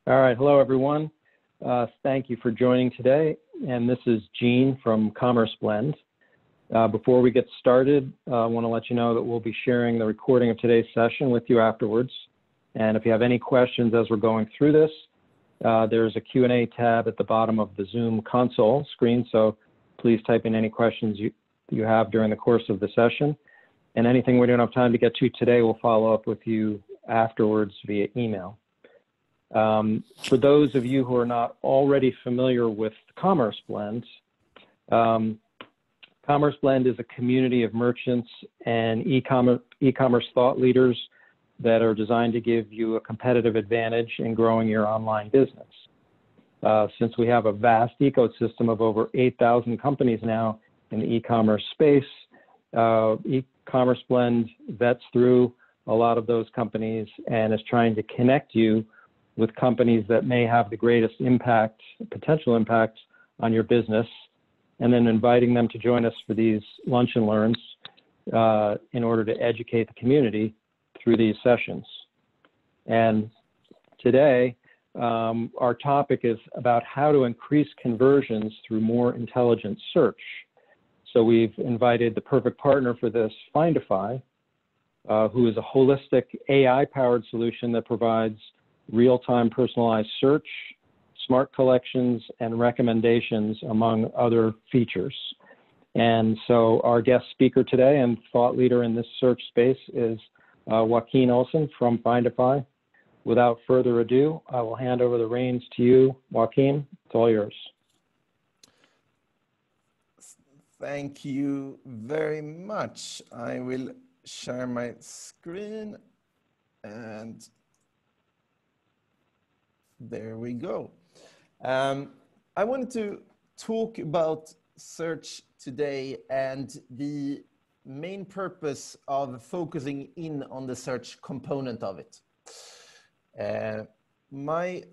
All right, hello everyone. Thank you for joining today. And this is Gene from CommerceBlend. Before we get started, I want to let you know that we'll be sharing the recording of today's session with you afterwards. And if you have any questions as we're going through this, there's a Q&A tab at the bottom of the Zoom console screen. So please type in any questions you have during the course of the session. And anything we don't have time to get to today, we'll follow up with you afterwards via email. For those of you who are not already familiar with CommerceBlend, CommerceBlend is a community of merchants and e-commerce thought leaders that are designed to give you a competitive advantage in growing your online business. Since we have a vast ecosystem of over 8,000 companies now in the e-commerce space, CommerceBlend vets through a lot of those companies and is trying to connect you with companies that may have the greatest impact, potential impact on your business, and then inviting them to join us for these lunch and learns in order to educate the community through these sessions. And today, our topic is about how to increase conversions through more intelligent search. So we've invited the perfect partner for this, Findify, who is a holistic AI-powered solution that provides real-time personalized search, smart collections, and recommendations, among other features. And so our guest speaker today and thought leader in this search space is Joakim Olsson from Findify. Without further ado, I will hand over the reins to you, Joakim. It's all yours. Thank you very much. I will share my screen and there we go. I wanted to talk about search today and the main purpose of focusing in on the search component of it. My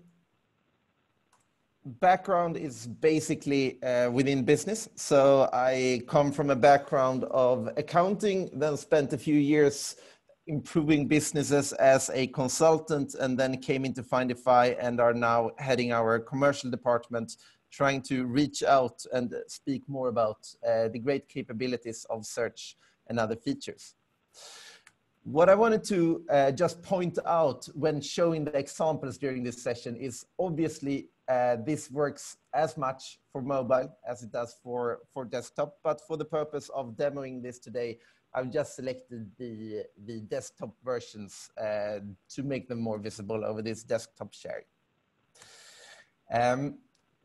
background is basically within business. So I come from a background of accounting, then spent a few years improving businesses as a consultant, and then came into Findify and are now heading our commercial department, trying to reach out and speak more about the great capabilities of search and other features. What I wanted to just point out when showing the examples during this session is obviously this works as much for mobile as it does for desktop, but for the purpose of demoing this today, I've just selected the desktop versions to make them more visible over this desktop sharing.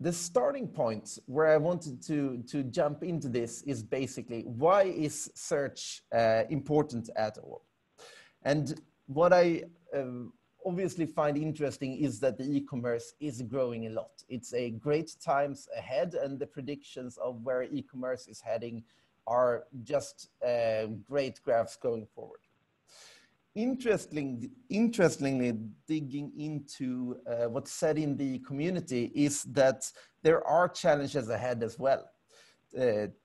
The starting point where I wanted to jump into this is basically, why is search important at all? And what I obviously find interesting is that the e-commerce is growing a lot. It's a great times ahead, and the predictions of where e-commerce is heading are just great graphs going forward. Interestingly, digging into what's said in the community is that there are challenges ahead as well.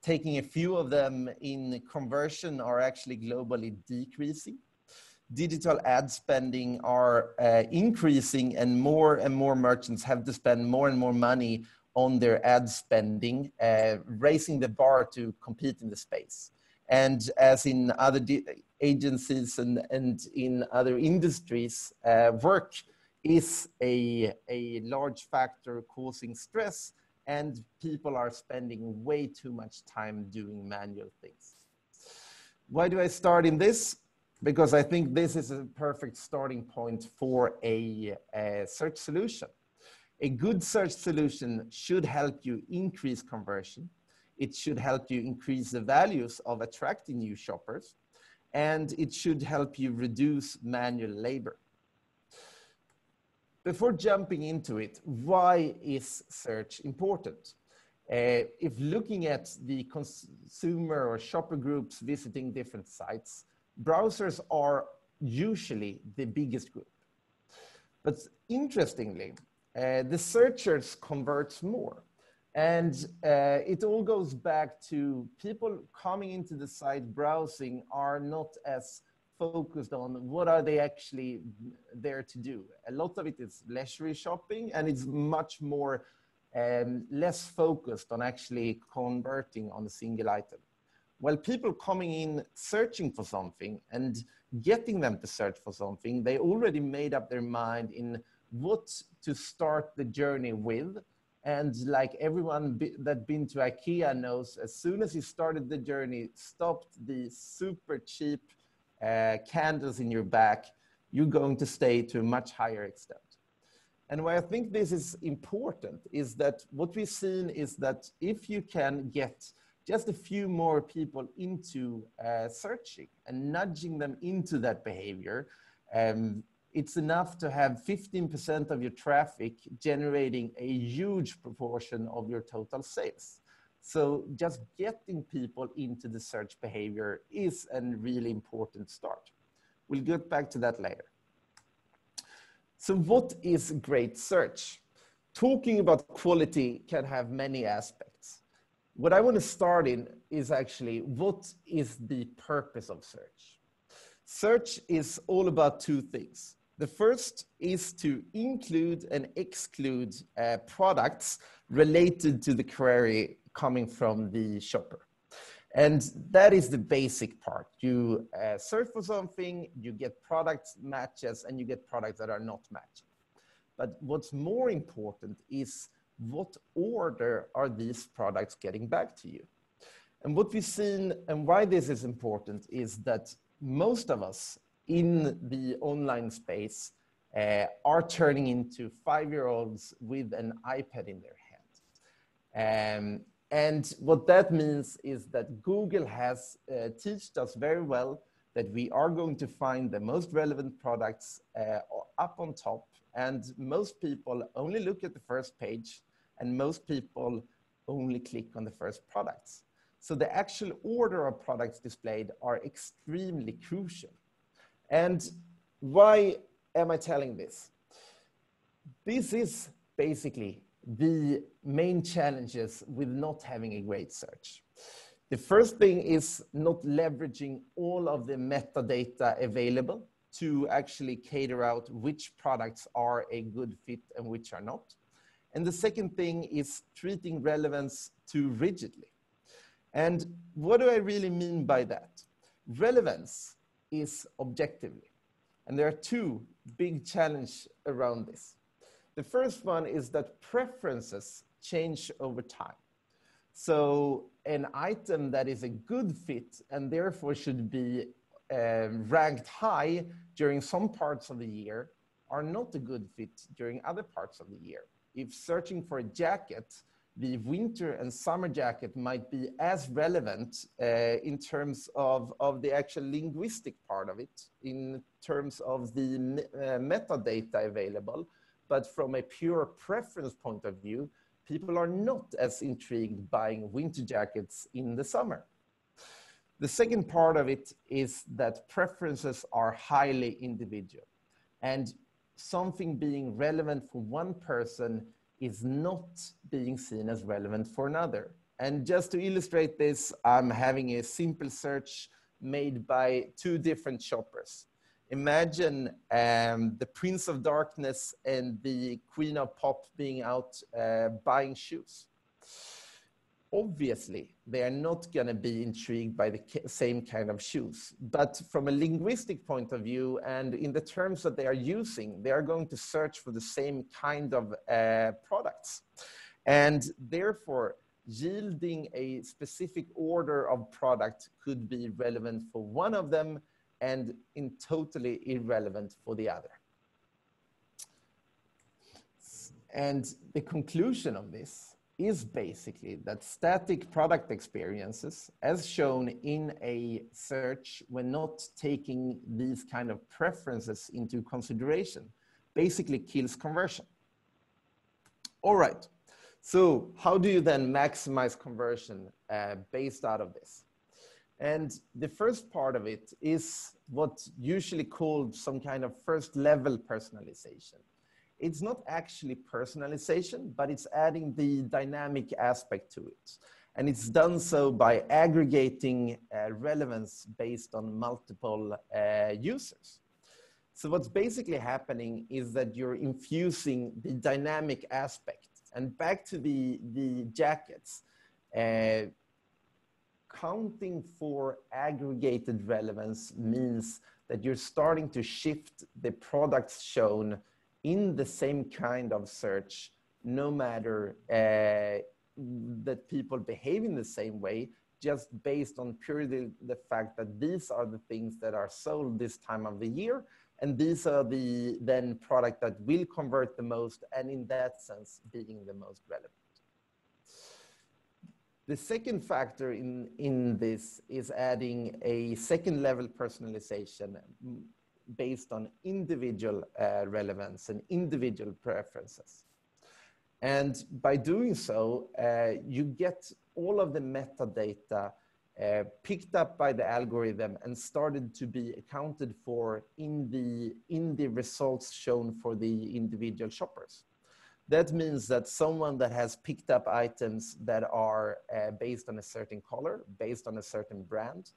Taking a few of them, in conversion are actually globally decreasing. Digital ad spending are increasing, and more merchants have to spend more and more money on their ad spending, raising the bar to compete in the space. And as in other agencies and in other industries, work is a large factor causing stress, and people are spending way too much time doing manual things. Why do I start in this? Because I think this is a perfect starting point for a search solution. A good search solution should help you increase conversion. It should help you increase the values of attracting new shoppers, and it should help you reduce manual labor. Before jumping into it, why is search important? If looking at the consumer or shopper groups visiting different sites, browsers are usually the biggest group. But interestingly, the searchers convert more. And it all goes back to people coming into the site browsing are not as focused on what are they actually there to do. A lot of it is leisure shopping, and it's much more less focused on actually converting on a single item. While people coming in searching for something and getting them to search for something, they already made up their mind in what to start the journey with. And like everyone that been to IKEA knows, as soon as you started the journey, stopped the super cheap candles in your back, you're going to stay to a much higher extent. And why I think this is important is that what we've seen is that if you can get just a few more people into searching and nudging them into that behavior, it's enough to have 15% of your traffic generating a huge proportion of your total sales. So just getting people into the search behavior is a really important start. We'll get back to that later. So what is great search? Talking about quality can have many aspects. What I want to start in is actually, what is the purpose of search? Search is all about two things. The first is to include and exclude products related to the query coming from the shopper. And that is the basic part. You search for something, you get product matches, and you get products that are not matching. But what's more important is what order are these products getting back to you? And what we've seen and why this is important is that most of us in the online space are turning into 5-year-olds with an iPad in their hand. And what that means is that Google has taught us very well that we are going to find the most relevant products up on top. And most people only look at the first page, and most people only click on the first products. So the actual order of products displayed are extremely crucial. And why am I telling this? This is basically the main challenges with not having a great search. The first thing is not leveraging all of the metadata available to actually cater out which products are a good fit and which are not. And the second thing is treating relevance too rigidly. And what do I really mean by that? Relevance is objectively. And there are two big challenges around this. The first one is that preferences change over time. So an item that is a good fit and therefore should be ranked high during some parts of the year are not a good fit during other parts of the year. If searching for a jacket, the winter and summer jacket might be as relevant in terms of the actual linguistic part of it, in terms of the metadata available. But from a pure preference point of view, people are not as intrigued buying winter jackets in the summer. The second part of it is that preferences are highly individual, and something being relevant for one person is not being seen as relevant for another. And just to illustrate this, I'm having a simple search made by two different shoppers. Imagine the Prince of Darkness and the Queen of Pop being out buying shoes. Obviously, they are not going to be intrigued by the same kind of shoes. But from a linguistic point of view and in the terms that they are using, they are going to search for the same kind of products. And therefore, yielding a specific order of product could be relevant for one of them and totally irrelevant for the other. And the conclusion of this is basically that static product experiences, as shown in a search when not taking these kind of preferences into consideration, basically kills conversion. All right, so how do you then maximize conversion based out of this? And the first part of it is what's usually called some kind of first level personalization. It's not actually personalization, but it's adding the dynamic aspect to it. And it's done so by aggregating relevance based on multiple users. So what's basically happening is that you're infusing the dynamic aspect. And back to the jackets, counting for aggregated relevance means that you're starting to shift the products shown in the same kind of search, no matter that people behave in the same way, just based on purely the fact that these are the things that are sold this time of the year, and these are the then product that will convert the most, and in that sense, being the most relevant. The second factor in this is adding a second level personalization based on individual relevance and individual preferences. And by doing so, you get all of the metadata picked up by the algorithm and started to be accounted for in the results shown for the individual shoppers. That means that someone that has picked up items that are based on a certain color, based on a certain brand,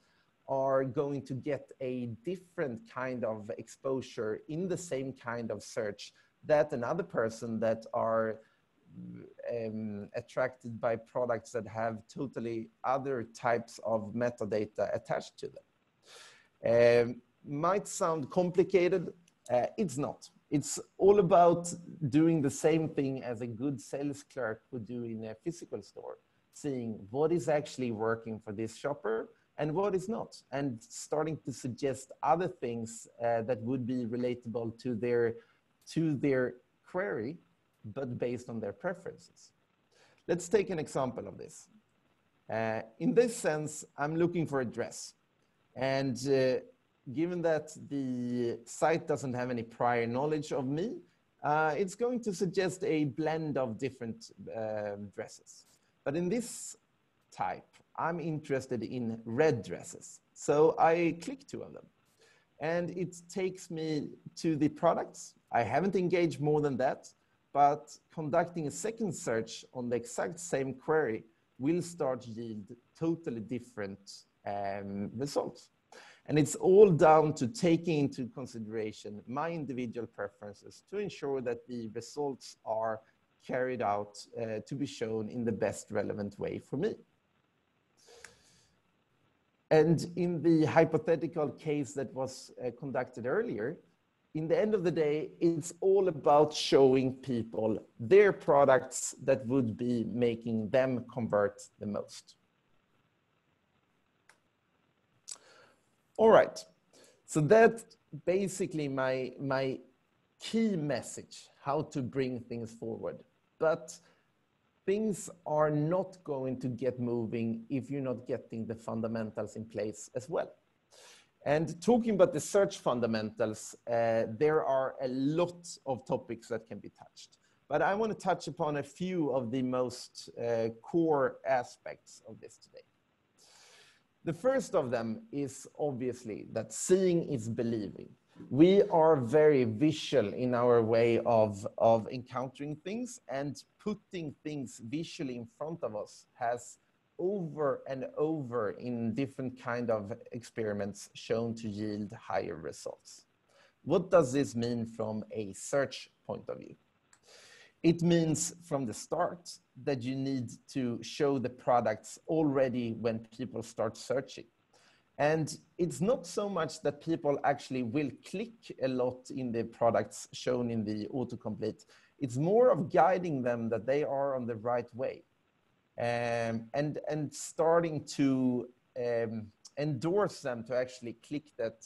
are going to get a different kind of exposure in the same kind of search that another person that are attracted by products that have totally other types of metadata attached to them. Might sound complicated, it's not. It's all about doing the same thing as a good sales clerk would do in a physical store, seeing what is actually working for this shopper and what is not, and starting to suggest other things that would be relatable to their query, but based on their preferences. Let's take an example of this. In this sense, I'm looking for a dress. And given that the site doesn't have any prior knowledge of me, it's going to suggest a blend of different dresses. But in this type, I'm interested in red dresses. So I click 2 of them. And it takes me to the products. I haven't engaged more than that, but conducting a second search on the exact same query will start to yield totally different results. And it's all down to taking into consideration my individual preferences to ensure that the results are carried out to be shown in the best relevant way for me. And in the hypothetical case that was conducted earlier, in the end of the day, it's all about showing people their products that would be making them convert the most. All right, so that's basically my key message, how to bring things forward. But things are not going to get moving if you're not getting the fundamentals in place as well. And talking about the search fundamentals, there are a lot of topics that can be touched. But I want to touch upon a few of the most core aspects of this today. The first of them is obviously that seeing is believing. We are very visual in our way of encountering things, and putting things visually in front of us has over and over in different kind of experiments shown to yield higher results. What does this mean from a search point of view? It means from the start that you need to show the products already when people start searching. And it's not so much that people actually will click a lot in the products shown in the autocomplete. It's more of guiding them that they are on the right way. And starting to endorse them to actually click that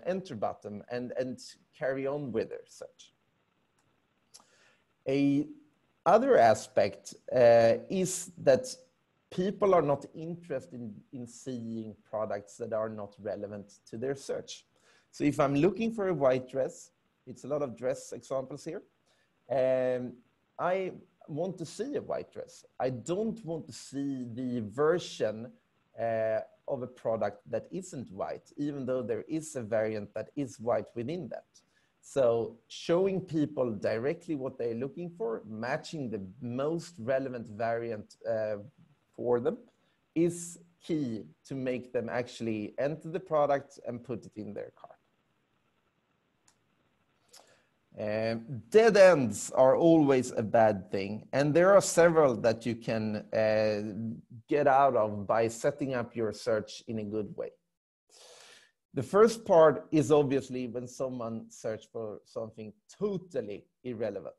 enter button and carry on with their search. Other aspect is that people are not interested in seeing products that are not relevant to their search. So if I'm looking for a white dress, it's a lot of dress examples here. I want to see a white dress. I don't want to see the version of a product that isn't white, even though there is a variant that is white within that. So showing people directly what they're looking for, matching the most relevant variant for them is key to make them actually enter the product and put it in their cart. Dead ends are always a bad thing, and there are several that you can get out of by setting up your search in a good way. The first part is obviously when someone searches for something totally irrelevant.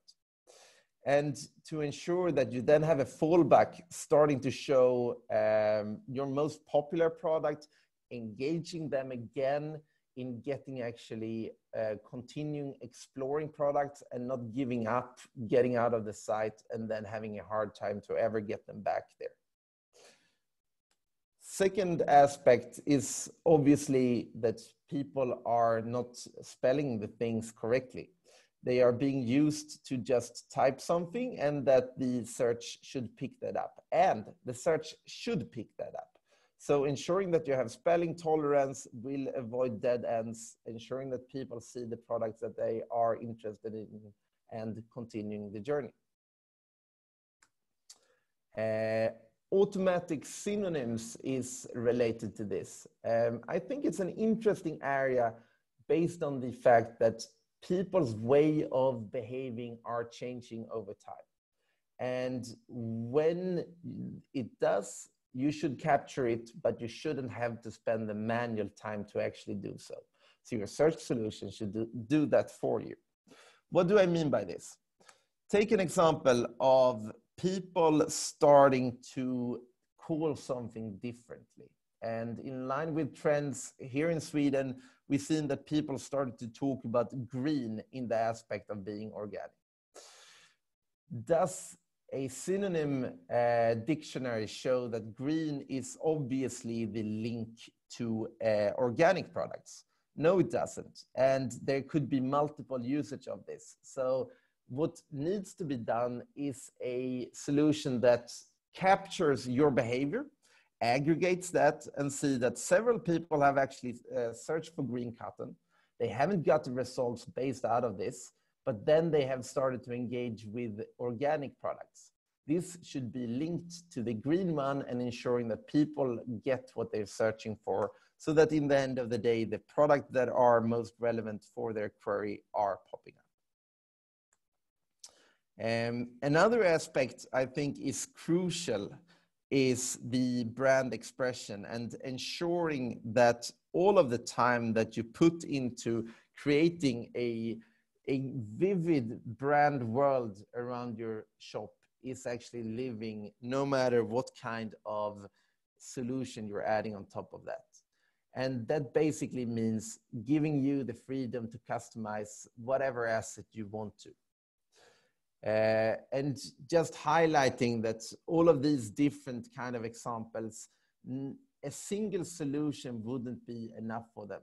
And to ensure that you then have a fallback starting to show your most popular product, engaging them again in getting actually continuing exploring products and not giving up, getting out of the site and then having a hard time to ever get them back there. Second aspect is obviously that people are not spelling the things correctly. They are being used to just type something and that the search should pick that up, and the search should pick that up. So ensuring that you have spelling tolerance will avoid dead ends, ensuring that people see the products that they are interested in and continuing the journey. Automatic synonyms is related to this. I think it's an interesting area based on the fact that people's way of behaving are changing over time. And when it does, you should capture it, but you shouldn't have to spend the manual time to actually do so. So your search solution should do that for you. What do I mean by this? Take an example of people starting to call something differently. And in line with trends here in Sweden, we've seen that people started to talk about green in the aspect of being organic. Does a synonym dictionary show that green is obviously the link to organic products? No, it doesn't. And there could be multiple usage of this. So what needs to be done is a solution that captures your behavior, aggregates that, and see that several people have actually searched for green cotton. They haven't got the results based out of this, but then they have started to engage with organic products. This should be linked to the green one and ensuring that people get what they're searching for, so that in the end of the day, the products that are most relevant for their query are popping up. Another aspect I think is crucial is the brand expression and ensuring that all of the time that you put into creating a vivid brand world around your shop is actually living, no matter what kind of solution you're adding on top of that. And that basically means giving you the freedom to customize whatever asset you want to. And just highlighting that all of these different kind of examples, a single solution wouldn't be enough for them.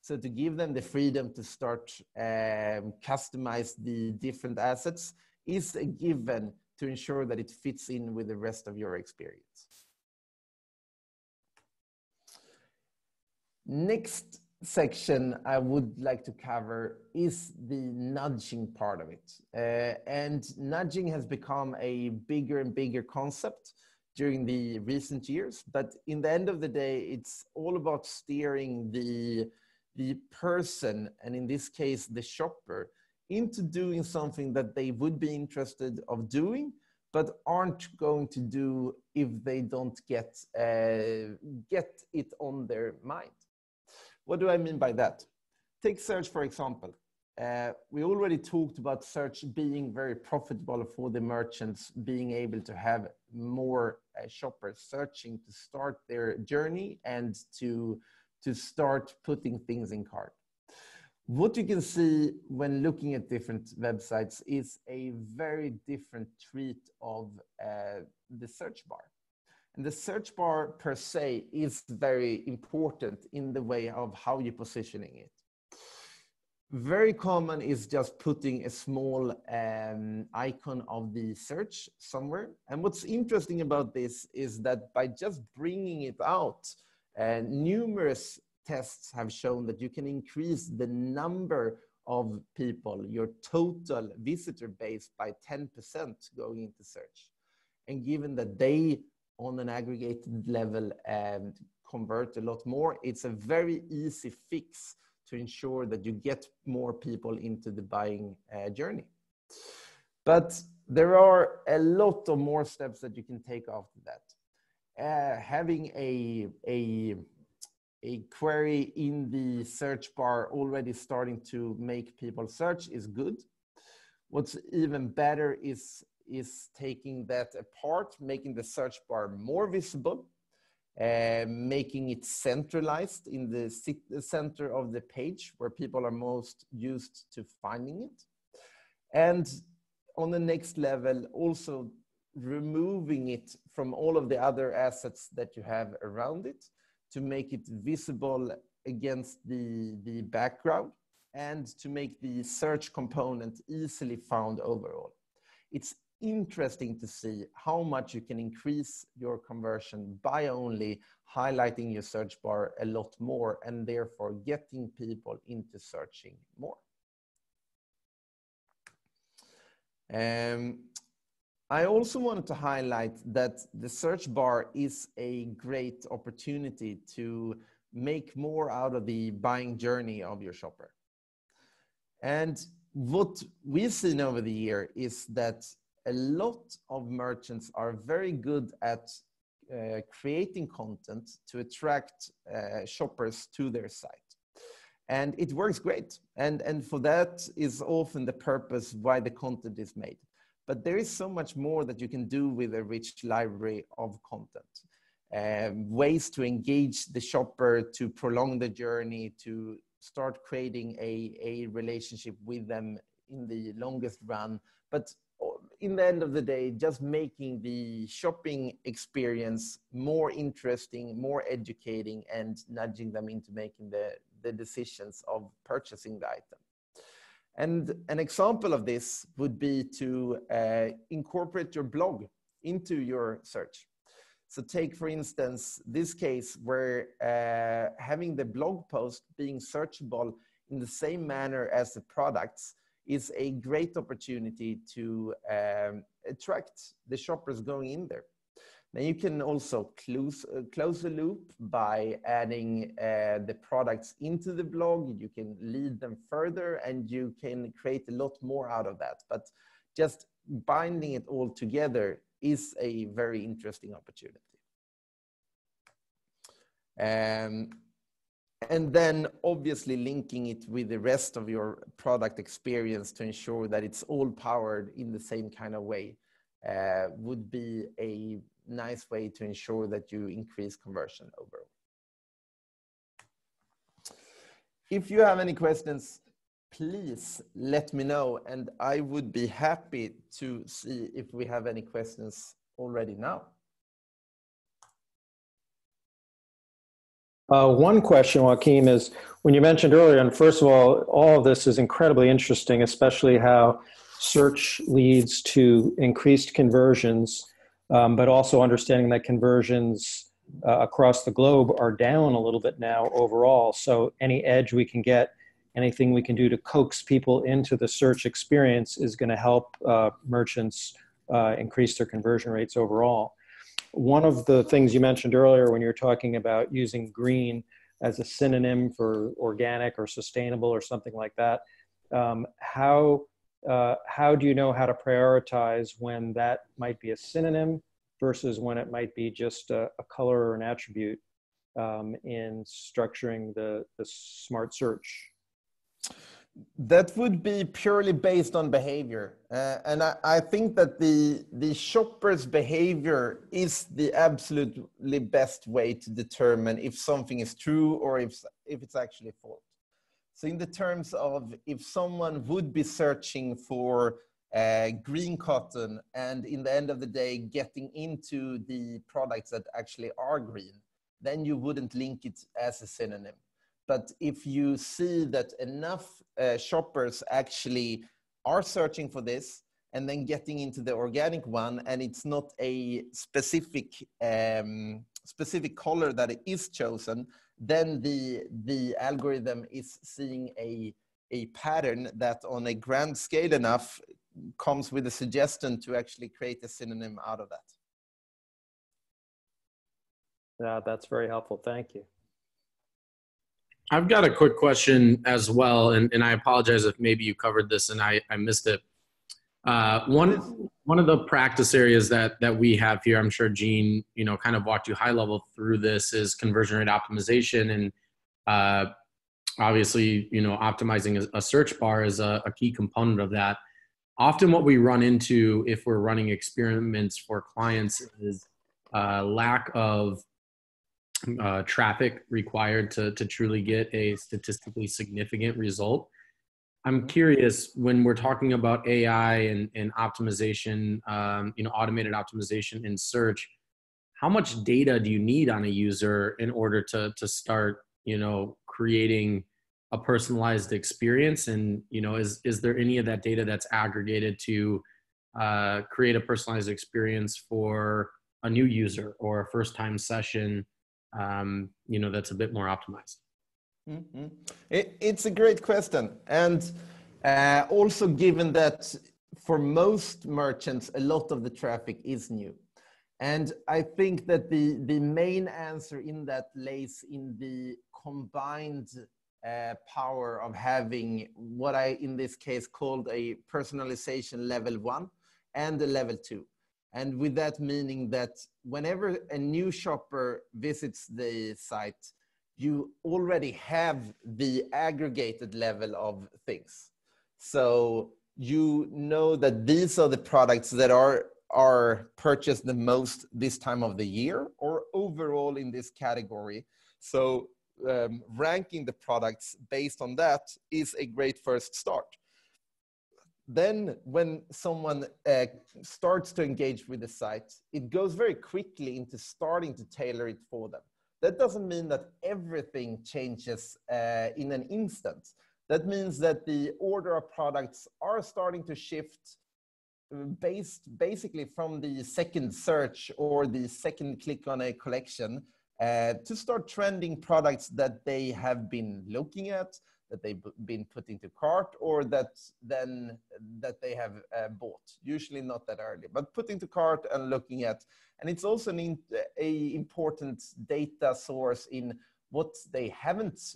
So to give them the freedom to start customize the different assets is a given to ensure that it fits in with the rest of your experience. Next section I would like to cover is the nudging part of it. And nudging has become a bigger and bigger concept during the recent years, but in the end of the day, it's all about steering the person, and in this case, the shopper, into doing something that they would be interested of doing, but aren't going to do if they don't get it on their mind. What do I mean by that? Take search, for example. We already talked about search being very profitable for the merchants, being able to have more shoppers searching to start their journey and to start putting things in cart. What you can see when looking at different websites is a very different treat of the search bar. And the search bar per se is very important in the way of how you're positioning it. Very common is just putting a small icon of the search somewhere. And what's interesting about this is that by just bringing it out, numerous tests have shown that you can increase the number of people, your total visitor base, by 10% going into search. And given that they, on an aggregated level, convert a lot more, it's a very easy fix to ensure that you get more people into the buying journey. But there are a lot of more steps that you can take after that. Having a query in the search bar already starting to make people search is good. What's even better is taking that apart, making the search bar more visible, making it centralized in the center of the page where people are most used to finding it. And on the next level, also removing it from all of the other assets that you have around it to make it visible against the background and to make the search component easily found overall. It's interesting to see how much you can increase your conversion by only highlighting your search bar a lot more and therefore getting people into searching more. I also wanted to highlight that the search bar is a great opportunity to make more out of the buying journey of your shopper. And what we've seen over the year is that a lot of merchants are very good at creating content to attract shoppers to their site. And it works great. And for that is often the purpose why the content is made. But there is so much more that you can do with a rich library of content. Ways to engage the shopper, to prolong the journey, to start creating a relationship with them in the longest run. But in the end of the day, just making the shopping experience more interesting, more educating, and nudging them into making the decisions of purchasing the item. And an example of this would be to incorporate your blog into your search. So take, for instance, this case where having the blog post being searchable in the same manner as the products is a great opportunity to attract the shoppers going in there. Now you can also close the loop by adding the products into the blog. You can lead them further and you can create a lot more out of that. But just binding it all together is a very interesting opportunity. And then obviously linking it with the rest of your product experience to ensure that it's all powered in the same kind of way would be a nice way to ensure that you increase conversion overall. If you have any questions, please let me know, and I would be happy to see if we have any questions already now. One question, Joakim, is when you mentioned earlier, and first of all of this is incredibly interesting, especially how search leads to increased conversions, but also understanding that conversions across the globe are down a little bit now overall. So any edge we can get, anything we can do to coax people into the search experience is going to help merchants increase their conversion rates overall. One of the things you mentioned earlier when you're talking about using green as a synonym for organic or sustainable or something like that, how do you know how to prioritize when that might be a synonym versus when it might be just a color or an attribute in structuring the smart search? That would be purely based on behavior. And I think that the shopper's behavior is the absolutely best way to determine if something is true or if it's actually false. So in the terms of if someone would be searching for green cotton and in the end of the day getting into the products that actually are green, then you wouldn't link it as a synonym. But if you see that enough shoppers actually are searching for this and then getting into the organic one, and it's not a specific color that is chosen, then the algorithm is seeing a a pattern that on a grand scale enough comes with a suggestion to actually create a synonym out of that. Yeah, that's very helpful. Thank you. I've got a quick question as well, and I apologize if maybe you covered this and I missed it. One of the practice areas that we have here, I'm sure Gene, kind of walked you high level through this, is conversion rate optimization, and obviously, optimizing a search bar is a key component of that. Often what we run into if we're running experiments for clients is lack of traffic required to truly get a statistically significant result. I'm curious, when we're talking about AI and optimization, automated optimization in search, how much data do you need on a user in order to start, creating a personalized experience? And, is there any of that data that's aggregated to create a personalized experience for a new user or a first-time session, that's a bit more optimized? Mm-hmm. It's a great question. And also given that for most merchants, a lot of the traffic is new. And I think that the main answer in that lays in the combined power of having what I, in this case, called a personalization level 1 and a level 2. And with that meaning that whenever a new shopper visits the site, you already have the aggregated level of things. So you know that these are the products that are purchased the most this time of the year or overall in this category. So ranking the products based on that is a great first start. Then when someone starts to engage with the site, it goes very quickly into starting to tailor it for them. That doesn't mean that everything changes in an instant. That means that the order of products are starting to shift basically from the second search or the second click on a collection to start trending products that they have been looking at, that they've been put into cart, or that they have bought. Usually not that early, but put into cart and looking at. And it's also an important data source in what they haven't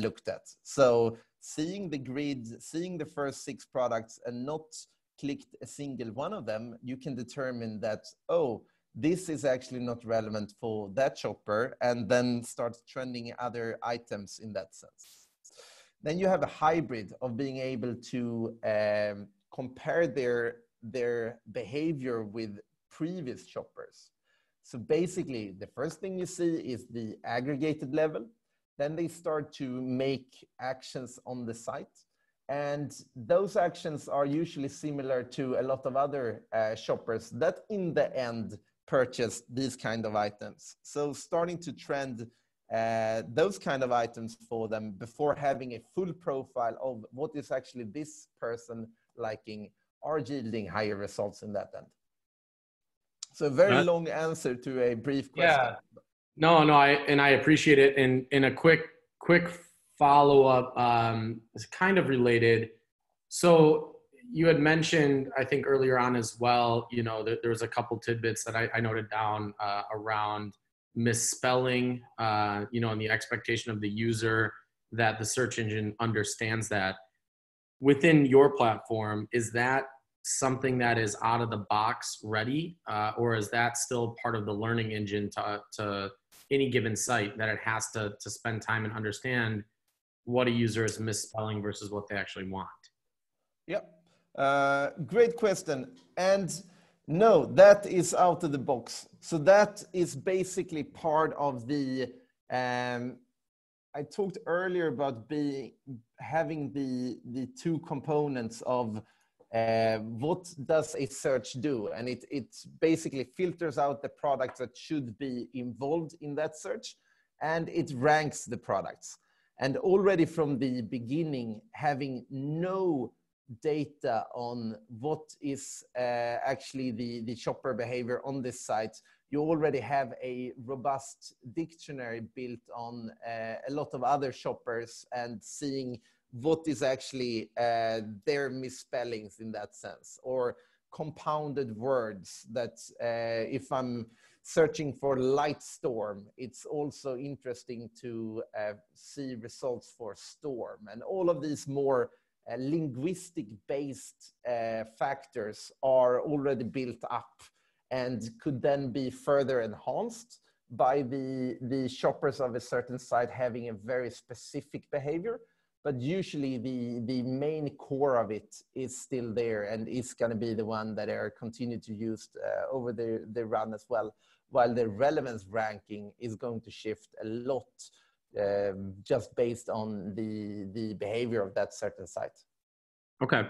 looked at. So seeing the grid, seeing the first 6 products and not clicked a single one of them, you can determine that, oh, this is actually not relevant for that shopper, and then start trending other items in that sense. Then you have a hybrid of being able to compare their behavior with previous shoppers. So basically, the first thing you see is the aggregated level. Then they start to make actions on the site. And those actions are usually similar to a lot of other shoppers that in the end purchase these kind of items. So starting to trend those kind of items for them before having a full profile of what is actually this person liking are yielding higher results in that end. So a very long answer to a brief question. Yeah. No, I appreciate it. And in a quick follow-up, is kind of related. So you had mentioned, I think earlier on as well, there was a couple tidbits that I noted down around misspelling, and the expectation of the user that the search engine understands that. Within your platform, is that something that is out of the box ready, or is that still part of the learning engine to any given site that it has to spend time and understand what a user is misspelling versus what they actually want? Yeah, great question. And no, that is out of the box. So that is basically part of the, I talked earlier about having the 2 components of what does a search do? And it basically filters out the products that should be involved in that search, and it ranks the products. And already from the beginning, having no data on what is actually the shopper behavior on this site, you already have a robust dictionary built on a lot of other shoppers and seeing what is actually their misspellings in that sense, or compounded words that if I'm searching for light storm, it's also interesting to see results for storm. And all of these more linguistic based factors are already built up and could then be further enhanced by the shoppers of a certain site having a very specific behavior. But usually the main core of it is still there and is going to be the one that are continued to use over the run as well, while the relevance ranking is going to shift a lot just based on the behavior of that certain site. Okay,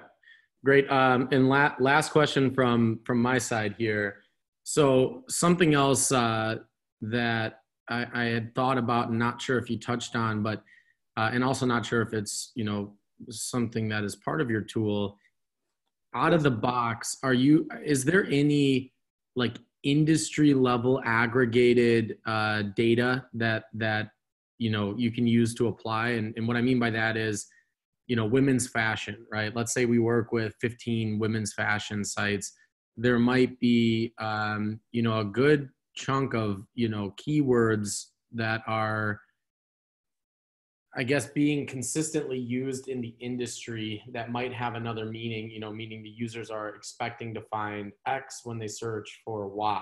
great. And last question from my side here. So something else that I had thought about and not sure if you touched on, but and also not sure if it's, you know, something that is part of your tool. Out of the box, is there any like industry level aggregated data that you know you can use to apply? And what I mean by that is, you know, women's fashion, right? Let's say we work with 15 women's fashion sites. There might be you know, a good chunk of, you know, keywords that are, I guess, being consistently used in the industry that might have another meaning, you know, meaning the users are expecting to find X when they search for Y.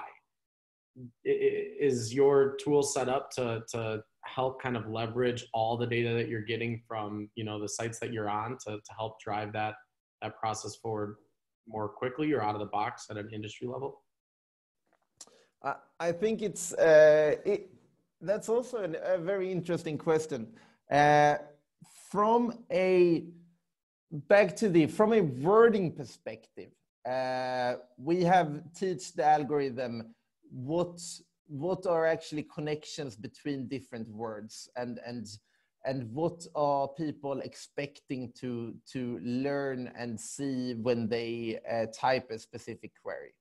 Is your tool set up to help kind of leverage all the data that you're getting from, you know, the sites that you're on to help drive that process forward more quickly or out of the box at an industry level? I think it's that's also a very interesting question. From a wording perspective, we have teach the algorithm what are actually connections between different words and what are people expecting to learn and see when they type a specific query.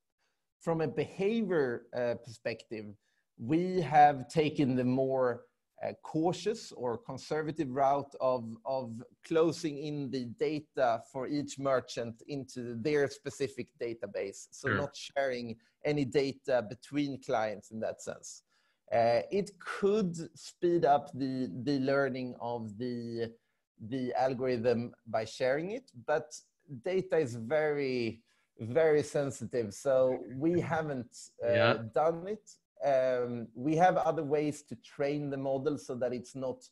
From a behavior perspective, we have taken the more cautious or conservative route of closing in the data for each merchant into their specific database. So Sure. Not sharing any data between clients in that sense. It could speed up the learning of the algorithm by sharing it, but data is very, very sensitive. So we haven't done it. We have other ways to train the model so that it's not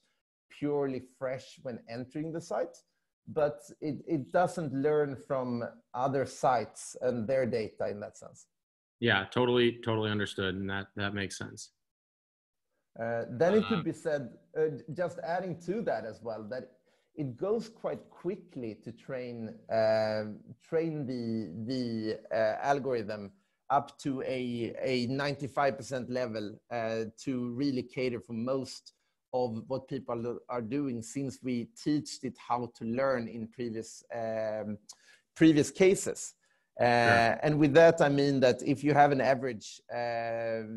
purely fresh when entering the site, but it doesn't learn from other sites and their data in that sense. Yeah, totally understood. And that makes sense. Then it could be said, just adding to that as well, that it goes quite quickly to train the algorithm up to a 95% level to really cater for most of what people are doing, since we teach it how to learn in previous cases. Sure. And with that, I mean that if you have an average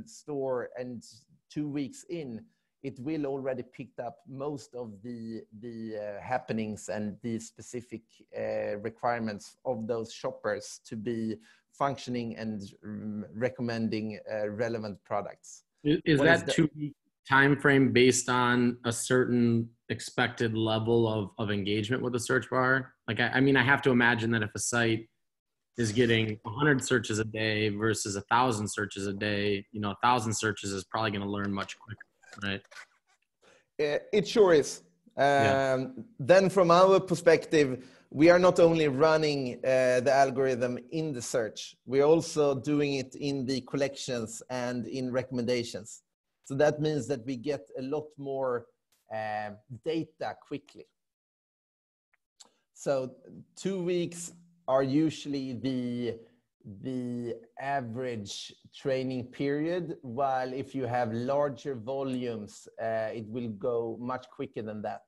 store and 2 weeks in, it will already picked up most of the happenings and the specific requirements of those shoppers to be functioning and recommending relevant products. Is that 2-week time frame based on a certain expected level of engagement with the search bar? Like, I mean, I have to imagine that if a site is getting 100 searches a day versus 1,000 searches a day, you know, 1,000 searches is probably going to learn much quicker, right? It sure is. Then from our perspective, we are not only running the algorithm in the search, we're also doing it in the collections and in recommendations. So that means that we get a lot more data quickly. So 2 weeks are usually the average training period, while if you have larger volumes, it will go much quicker than that.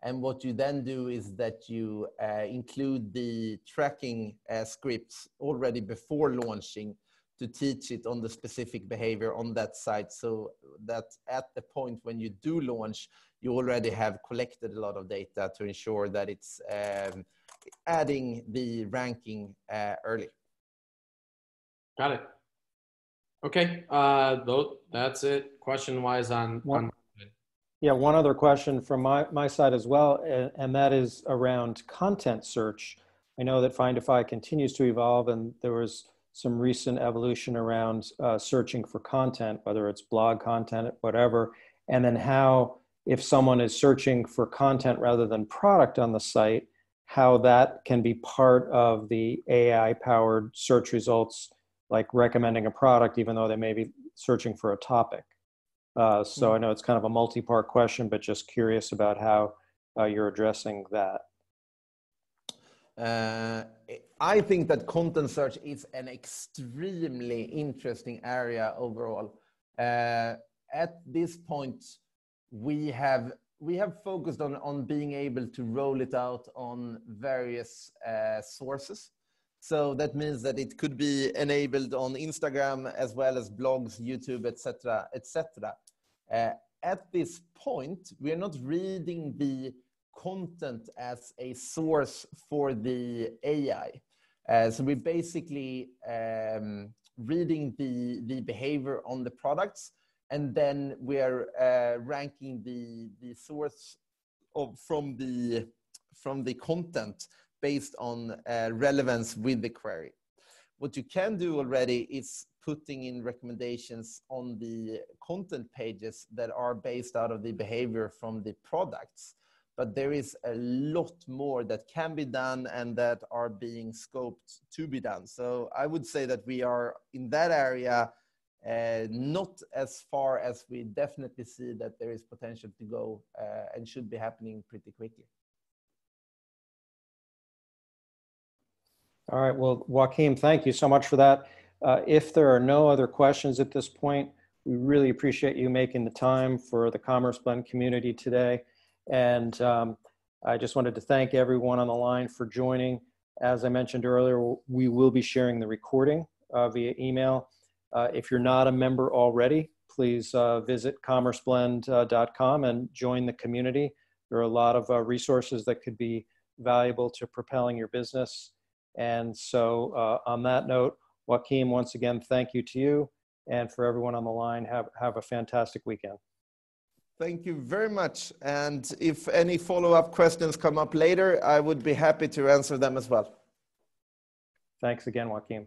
And what you then do is that you include the tracking scripts already before launching to teach it on the specific behavior on that site, so that at the point when you do launch, you already have collected a lot of data to ensure that it's adding the ranking early. Got it. Okay, that's it question-wise on. Yeah, one other question from my side as well, and that is around content search. I know that Findify continues to evolve, and there was some recent evolution around searching for content, whether it's blog content, whatever, and then how, if someone is searching for content rather than product on the site, how that can be part of the AI-powered search results, like recommending a product, even though they may be searching for a topic. So I know it's kind of a multi-part question, but just curious about how you're addressing that. I think that content search is an extremely interesting area overall. At this point, we have focused on being able to roll it out on various sources. So that means that it could be enabled on Instagram as well as blogs, YouTube, etc., etc. At this point, we are not reading the content as a source for the AI. So we're basically reading the behavior on the products, and then we are ranking the source from the content based on relevance with the query. What you can do already is putting in recommendations on the content pages that are based out of the behavior from the products. But there is a lot more that can be done and that are being scoped to be done. So I would say that we are in that area, not as far as we definitely see that there is potential to go and should be happening pretty quickly. All right, well, Joakim, thank you so much for that. If there are no other questions at this point, we really appreciate you making the time for the CommerceBlend community today. And I just wanted to thank everyone on the line for joining. As I mentioned earlier, we will be sharing the recording via email. If you're not a member already, please visit commerceblend.com and join the community. There are a lot of resources that could be valuable to propelling your business. And so on that note, Joakim, once again, thank you to you, and for everyone on the line, have a fantastic weekend. Thank you very much. And if any follow-up questions come up later, I would be happy to answer them as well. Thanks again, Joakim.